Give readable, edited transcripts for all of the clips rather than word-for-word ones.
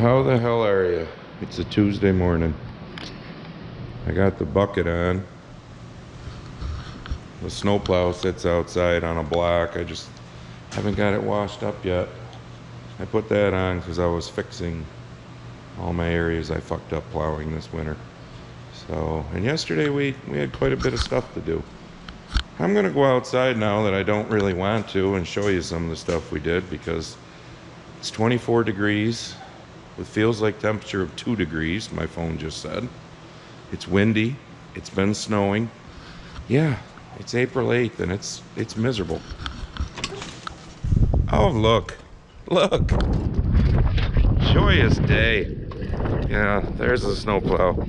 how the hell are you? It's a Tuesday morning. I got the bucket on. The snowplow sits outside on a block. I just haven't got it washed up yet. I put that on because I was fixing all my areas I fucked up plowing this winter. So, and yesterday we had quite a bit of stuff to do. I'm gonna go outside now that I don't really want to and show you some of the stuff we did, because it's 24 degrees. It feels like temperature of 2 degrees, my phone just said. It's windy. It's been snowing. Yeah, it's April 8th and it's miserable. Oh, look. Look. Joyous day. Yeah, there's the snowplow.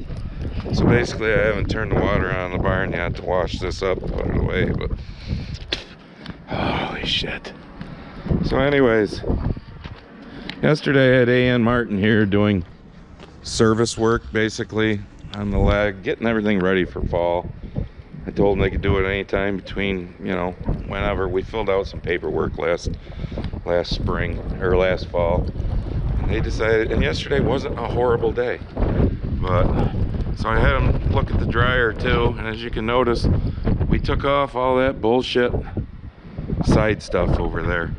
So basically I haven't turned the water on in the barn yet to wash this up, put it away, but holy shit. So anyways, yesterday I had A.N. Martin here doing service work basically on the leg, getting everything ready for fall. I told them they could do it anytime between, you know, whenever. We filled out some paperwork last spring or last fall, and they decided, and yesterday wasn't a horrible day, but so I had them look at the dryer too, and as you can notice, we took off all that bullshit side stuff over there,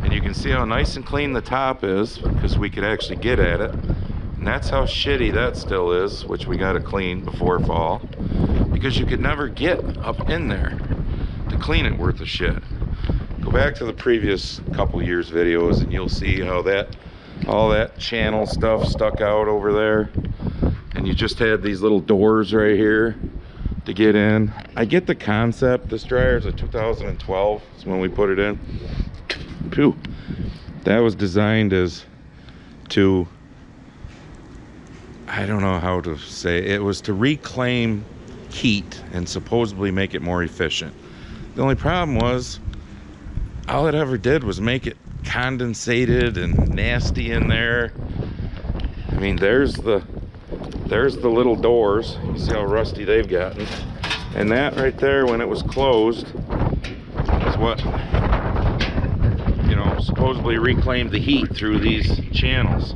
and you can see how nice and clean the top is because we could actually get at it. And that's how shitty that still is, which we got to clean before fall, because you could never get up in there to clean it worth of shit. Go back to the previous couple years videos and you'll see how all that channel stuff stuck out over there, and you just had these little doors right here to get in. I get the concept. This dryer is a 2012 is when we put it in. Phew. That was designed as to, I don't know how to say it, was to reclaim heat and supposedly make it more efficient. The only problem was all it ever did was make it condensated and nasty in there. I mean, there's the little doors. You see how rusty they've gotten, and that right there, when it was closed, is what, you know, supposedly reclaimed the heat through these channels.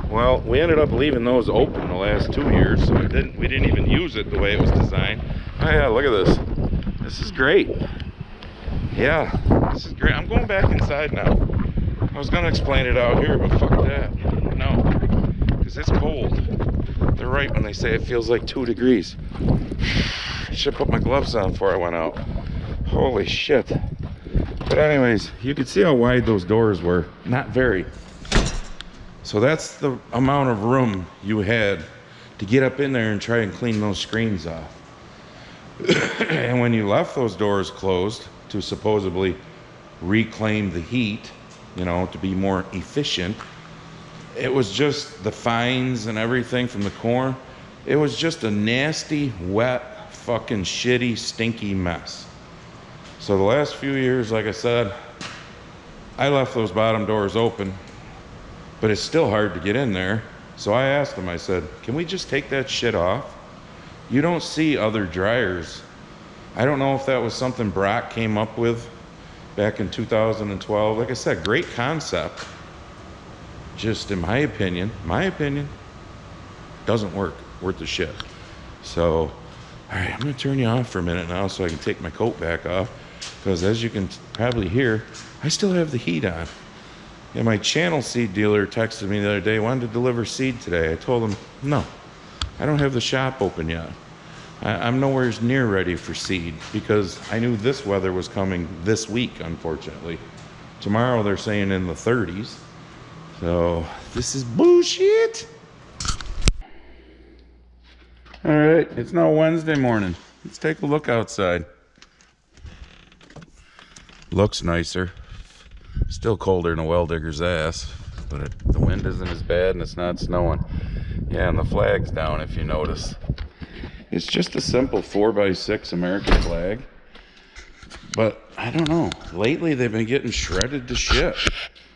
Well, we ended up leaving those open the last 2 years, so we didn't even use it the way it was designed. Oh yeah, look at this. This is great. Yeah, this is great. I'm going back inside now. I was gonna explain it out here, but fuck that. No, because it's cold. They're right when they say it feels like 2 degrees. I should put my gloves on before I went out. Holy shit. But anyways, you can see how wide those doors were. Not very. So that's the amount of room you had to get up in there and try and clean those screens off. And when you left those doors closed to supposedly reclaim the heat, you know, to be more efficient, it was just the fines and everything from the corn. It was just a nasty, wet, fucking shitty, stinky mess. So the last few years, like I said, I left those bottom doors open, but it's still hard to get in there. So I asked them, I said, can we just take that shit off? You don't see other dryers. I don't know if that was something Brock came up with back in 2012. Like I said, great concept. Just in my opinion, doesn't work worth the shit. So, all right, I'm gonna turn you off for a minute now so I can take my coat back off, because as you can probably hear, I still have the heat on. And my channel seed dealer texted me the other day, wanted to deliver seed today. I told him, no, I don't have the shop open yet. I'm nowhere near ready for seed, because I knew this weather was coming this week, unfortunately. Tomorrow they're saying in the 30s. So this is bullshit. All right, it's now Wednesday morning. Let's take a look outside. Looks nicer. Still colder than a well digger's ass, but the wind isn't as bad and it's not snowing. Yeah, and the flag's down if you notice. It's just a simple 4x6 American flag, but I don't know. Lately they've been getting shredded to shit.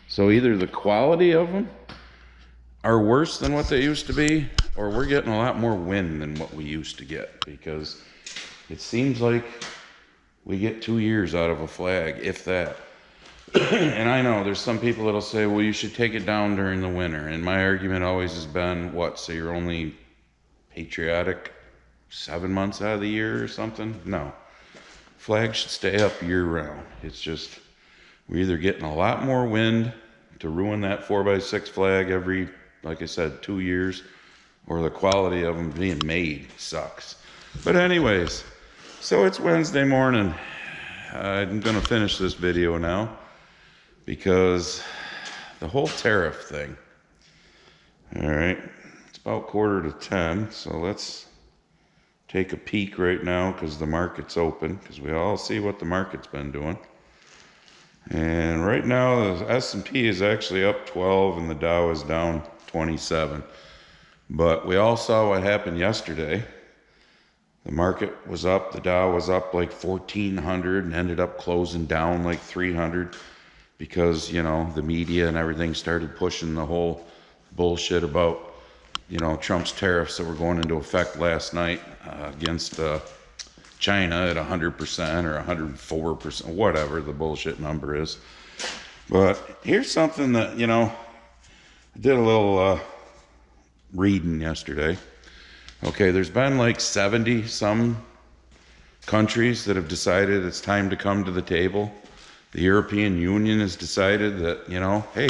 So either the quality of them are worse than what they used to be, or we're getting a lot more wind than what we used to get, because it seems like we get 2 years out of a flag, if that. And I know there's some people that'll say, well, you should take it down during the winter. And my argument always has been, what, so you're only patriotic 7 months out of the year or something? No. Flag should stay up year round. It's just, we're either getting a lot more wind to ruin that 4x6 flag every, like I said, 2 years, or the quality of them being made sucks. But anyways, so it's Wednesday morning. I'm gonna finish this video now because the whole tariff thing. All right, it's about 9:45, so let's take a peek right now because the market's open, because we all see what the market's been doing. And right now the S&P is actually up 12 and the Dow is down 27. But we all saw what happened yesterday. The market was up, the Dow was up like 1,400 and ended up closing down like 300 because, you know, the media and everything started pushing the whole bullshit about, you know, Trump's tariffs that were going into effect last night against China at 100% or 104%, whatever the bullshit number is. But here's something that, you know, I did a little reading yesterday. Okay, there's been like 70 some countries that have decided it's time to come to the table. The European Union has decided that, you know, hey,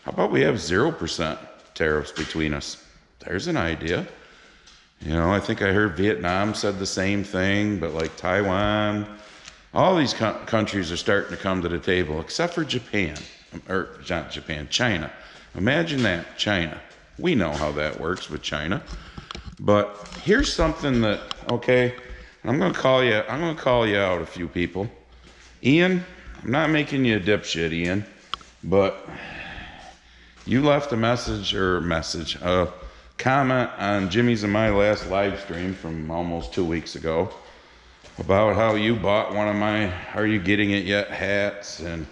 how about we have 0% tariffs between us? There's an idea. You know, I think I heard Vietnam said the same thing, but like Taiwan, all these countries are starting to come to the table, except for Japan, or not Japan, China. Imagine that, China. We know how that works with China. But here's something that, okay, I'm going to call you out, a few people. Ian, I'm not making you a dipshit, Ian, but you left a comment on Jimmy's and my last live stream from almost 2 weeks ago about how you bought one of my "Are You Getting It Yet" hats, and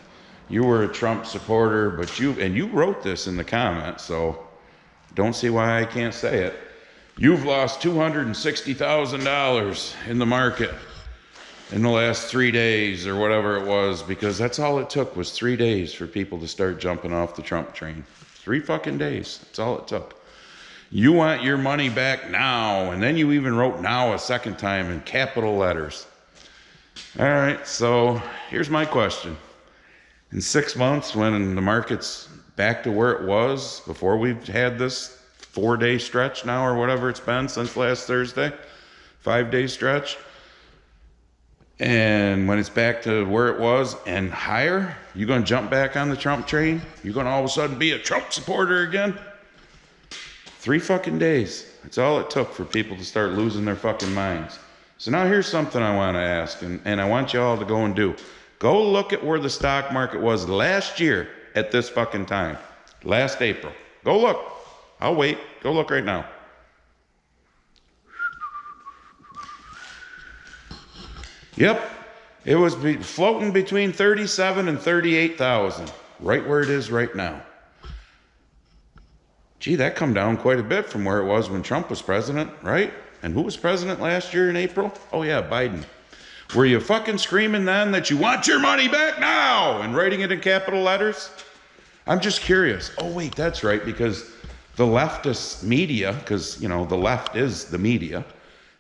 you were a Trump supporter, but you wrote this in the comments, so don't see why I can't say it. You've lost $260,000 in the market in the last 3 days or whatever it was, because that's all it took was 3 days for people to start jumping off the Trump train. 3 fucking days. That's all it took. You want your money back now. And then you even wrote "now" a second time in capital letters. All right, so here's my question. In 6 months, when the market's back to where it was before we've had this 4-day stretch now, or whatever it's been since last Thursday, 5-day stretch, and when it's back to where it was and higher, you gonna jump back on the Trump train? You gonna all of a sudden be a Trump supporter again? 3 fucking days. That's all it took for people to start losing their fucking minds. So now here's something I want to ask, and I want you all to go and do. Go look at where the stock market was last year at this fucking time. Last April. Go look. I'll wait. Go look right now. Yep. It was floating between 37 and 38,000. Right where it is right now. Gee, that come down quite a bit from where it was when Trump was president, right? And who was president last year in April? Oh yeah, Biden. Were you fucking screaming then that you want your money back now and writing it in capital letters? I'm just curious. Oh wait, that's right, because the leftist media, because, you know, the left is the media,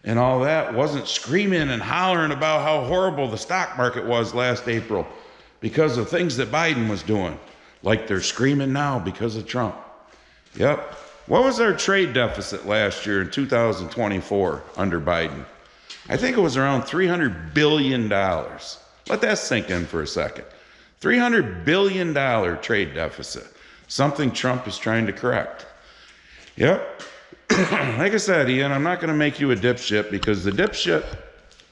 and all that wasn't screaming and hollering about how horrible the stock market was last April because of things that Biden was doing, like they're screaming now because of Trump. Yep. What was our trade deficit last year in 2024 under Biden? I think it was around $300 billion. Let that sink in for a second. $300 billion trade deficit. Something Trump is trying to correct. Yep. Like I said, Ian, I'm not going to make you a dipshit, because the dipshit,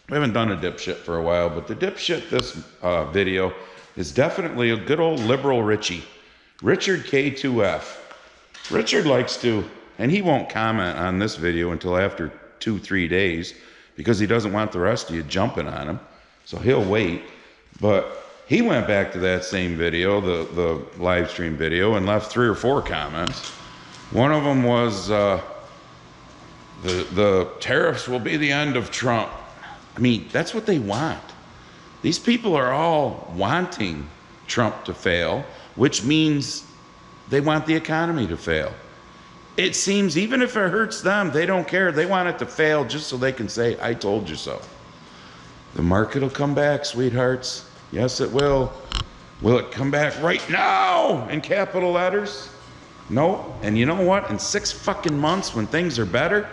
we haven't done a dipshit for a while, but the dipshit this video is definitely a good old liberal Richie. Richard K2F. Richard likes to, and he won't comment on this video until after 2-3 days because he doesn't want the rest of you jumping on him. So he'll wait. But he went back to that same video, the live stream video, and left 3 or 4 comments. One of them was, the tariffs will be the end of Trump. I mean, that's what they want. These people are all wanting Trump to fail, which means they want the economy to fail. It seems even if it hurts them, they don't care. They want it to fail just so they can say, I told you so. The market will come back, sweethearts. Yes, it will. Will it come back right now in capital letters? No. And you know what? In 6 fucking months when things are better,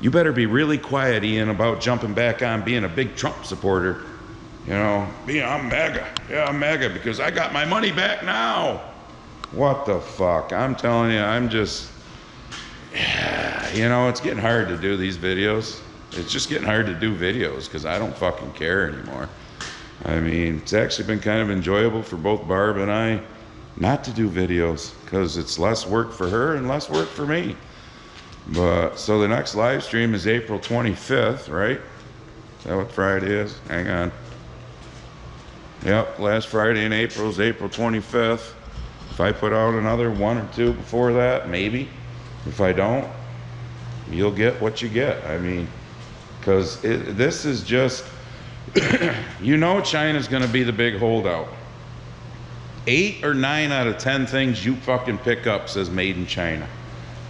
you better be really quiet, Ian, about jumping back on being a big Trump supporter. You know, I'm MAGA. Yeah, I'm MAGA because I got my money back now. What the fuck? I'm telling you, I'm just, you know, it's getting hard to do these videos. It's just getting hard to do videos because I don't fucking care anymore. I mean, it's actually been kind of enjoyable for both Barb and I not to do videos because it's less work for her and less work for me. But, so the next live stream is April 25th, right? Is that what Friday is? Hang on. Yep, last Friday in April is April 25th. If I put out another 1 or 2 before that, maybe. If I don't, you'll get what you get. I mean, because this is just, you know, China's going to be the big holdout. 8 or 9 out of 10 things you fucking pick up says made in China.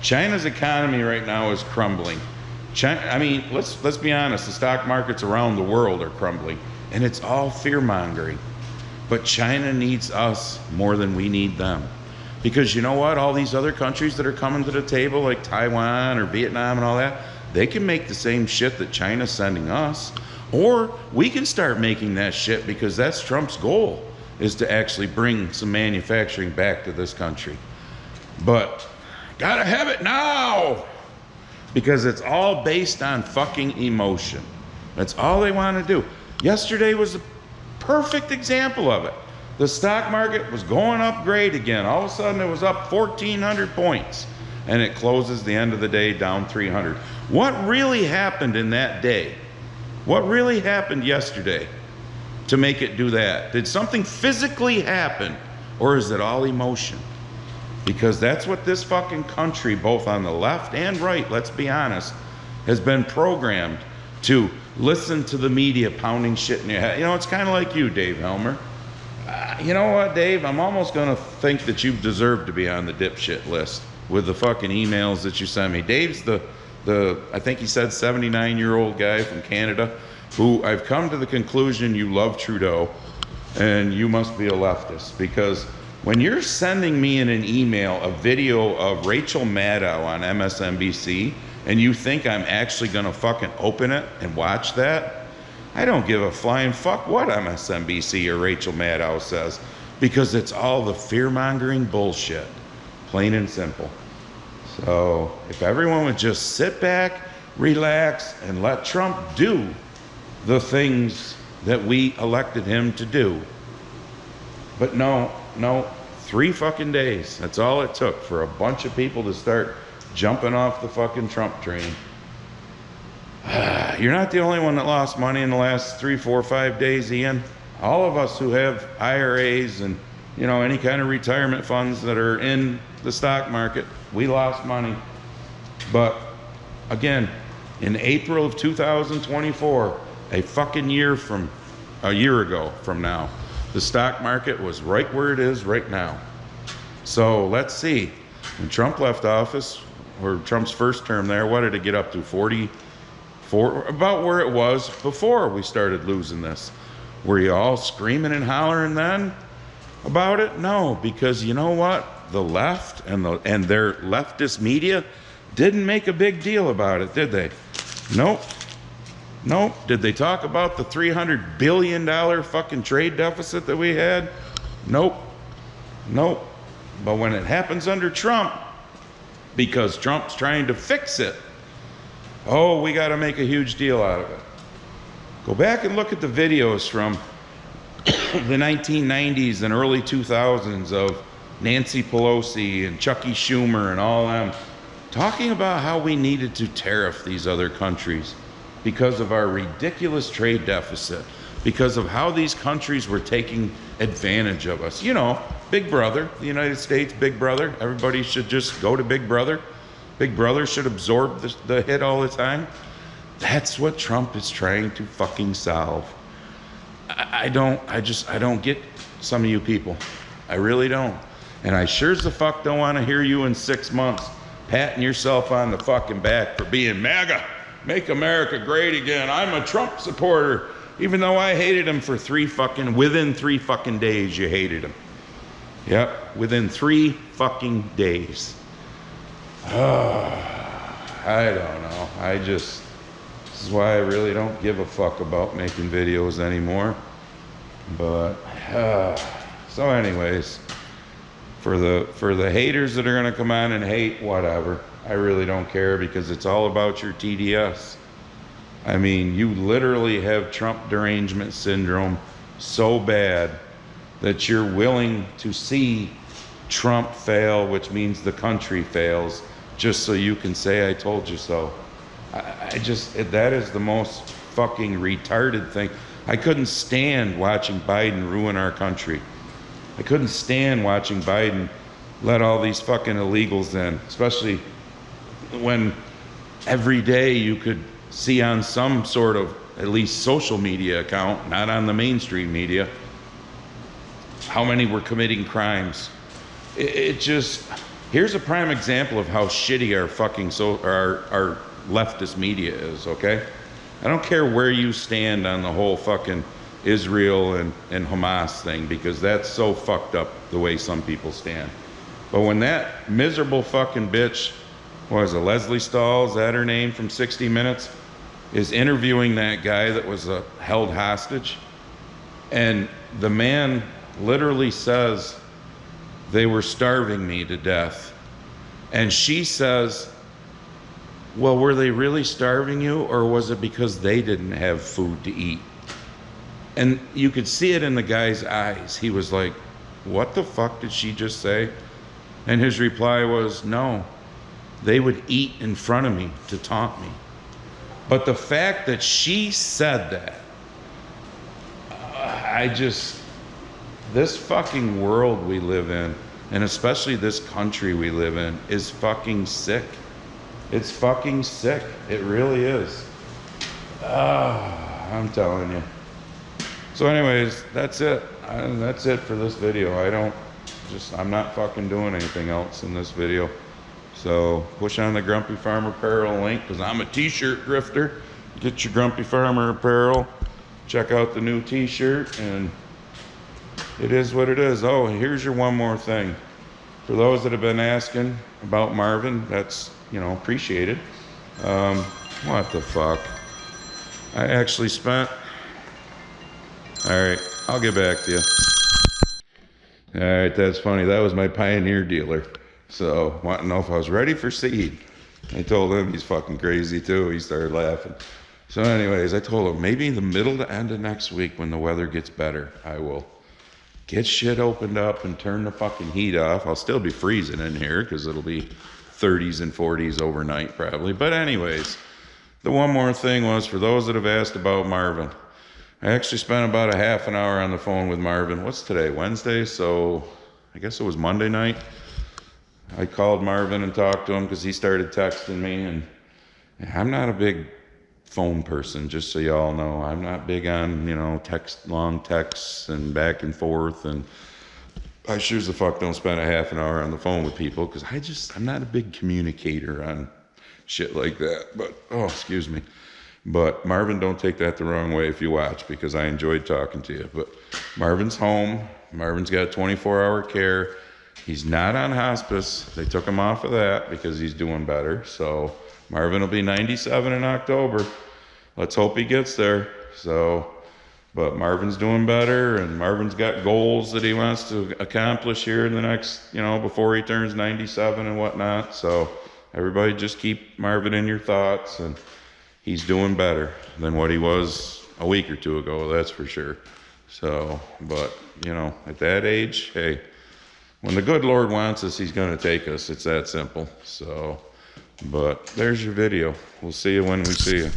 China's economy right now is crumbling. China, I mean, let's be honest, the stock markets around the world are crumbling, and it's all fear-mongering. But China needs us more than we need them. Because you know what? All these other countries that are coming to the table, like Taiwan or Vietnam and all that, they can make the same shit that China's sending us. Or we can start making that shit because that's Trump's goal, is to actually bring some manufacturing back to this country. But gotta have it now! Because it's all based on fucking emotion. That's all they want to do. Yesterday was a perfect example of it. The stock market was going up great again. All of a sudden it was up 1,400 points. And it closes the end of the day down 300. What really happened in that day? What really happened yesterday to make it do that? Did something physically happen? Or is it all emotion? Because that's what this fucking country, both on the left and right, let's be honest, has been programmed to listen to the media pounding shit in your head. You know, it's kind of like you, Dave Helmer. You know what, Dave? I'm almost going to think that you deserve to be on the dipshit list with the fucking emails that you send me. Dave's the I think he said 79-year-old guy from Canada who I've come to the conclusion you love Trudeau and you must be a leftist, because when you're sending me in an email a video of Rachel Maddow on MSNBC and you think I'm actually going to fucking open it and watch that, I don't give a flying fuck what MSNBC or Rachel Maddow says, because it's all the fear-mongering bullshit, plain and simple. So if everyone would just sit back, relax, and let Trump do the things that we elected him to do. But no, 3 fucking days. That's all it took for a bunch of people to start jumping off the fucking Trump train. You're not the only one that lost money in the last 3, 4, 5 days, Ian. All of us who have IRAs and, you know, any kind of retirement funds that are in the stock market, we lost money. But again, in April of 2024, a year ago from now, the stock market was right where it is right now. So let's see. When Trump left office, or Trump's first term there, what did it get up to? 44, about where it was before we started losing this. Were you all screaming and hollering then about it? No, because you know what? The left and their leftist media didn't make a big deal about it, did they? Nope. Did they talk about the $300 billion fucking trade deficit that we had? Nope. But when it happens under Trump, because Trump's trying to fix it, oh, we got to make a huge deal out of it. Go back and look at the videos from the 1990s and early 2000s of Nancy Pelosi and Chucky Schumer and all them talking about how we needed to tariff these other countries because of our ridiculous trade deficit, because of how these countries were taking advantage of us. You know, Big Brother, the United States, Big Brother. Everybody should just go to Big Brother. Big Brother should absorb the hit all the time. That's what Trump is trying to fucking solve. I don't get some of you people. I really don't. And I sure as the fuck don't want to hear you in 6 months patting yourself on the fucking back for being MAGA. Make America great again. I'm a Trump supporter. Even though I hated him for within 3 fucking days, you hated him. Yep, within 3 fucking days. I don't know. This is why I really don't give a fuck about making videos anymore. But, so anyways, for the haters that are gonna come on and hate, whatever. I really don't care because it's all about your TDS. I mean, you literally have Trump derangement syndrome so bad that you're willing to see Trump fail, which means the country fails, just so you can say, I told you so. That is the most fucking retarded thing. I couldn't stand watching Biden ruin our country. I couldn't stand watching Biden let all these fucking illegals in, especially when every day you could see on some sort of at least social media account, not on the mainstream media, how many were committing crimes. Here's a prime example of how shitty our fucking our leftist media is, okay? I don't care where you stand on the whole fucking Israel and Hamas thing, because that's so fucked up the way some people stand. But when that miserable fucking bitch, what was it, Leslie Stahl, is that her name, from 60 Minutes, is interviewing that guy that was held hostage, and the man literally says, they were starving me to death. And she says, well, were they really starving you, or was it because they didn't have food to eat? And you could see it in the guy's eyes. He was like, what the fuck did she just say? And his reply was, no, they would eat in front of me to taunt me. But the fact that she said that, this fucking world we live in, and especially this country we live in, is fucking sick. It's fucking sick. It really is. I'm telling you. So anyways, that's it. That's it for this video. I'm not fucking doing anything else in this video. So push on the Grumpy Farmer Apparel link, because I'm a t-shirt grifter. Get your Grumpy Farmer Apparel. Check out the new t-shirt, and it is what it is. Oh, here's your one more thing. For those that have been asking about Marvin, that's, appreciated. What the fuck? I actually spent... Alright, I'll get back to you. Alright, that's funny. That was my Pioneer dealer. So, wanting to know if I was ready for seed. I told him, he's fucking crazy too. He started laughing. So anyways, I told him, maybe the middle to end of next week when the weather gets better, I will get shit opened up and turn the fucking heat off. I'll still be freezing in here because it'll be 30s and 40s overnight probably. But anyways, the one more thing was, for those that have asked about Marvin, I actually spent about a half an hour on the phone with Marvin. What's today? Wednesday? So I guess it was Monday night. I called Marvin and talked to him because he started texting me, and I'm not a big phone person, just so y'all know. I'm not big on, long texts and back and forth, and I sure as the fuck don't spend a half an hour on the phone with people, because I'm not a big communicator on shit like that. But, excuse me. But Marvin, don't take that the wrong way if you watch, because I enjoyed talking to you. But Marvin's home. Marvin's got 24-hour care. He's not on hospice. They took him off of that because he's doing better. So Marvin will be 97 in October. Let's hope he gets there. So, but Marvin's doing better, and Marvin's got goals that he wants to accomplish here in the next, before he turns 97 and whatnot. So everybody just keep Marvin in your thoughts, and he's doing better than what he was a week or two ago, that's for sure. So, but, at that age, hey, when the good Lord wants us, he's going to take us. It's that simple. So, but there's your video. We'll see you when we see you.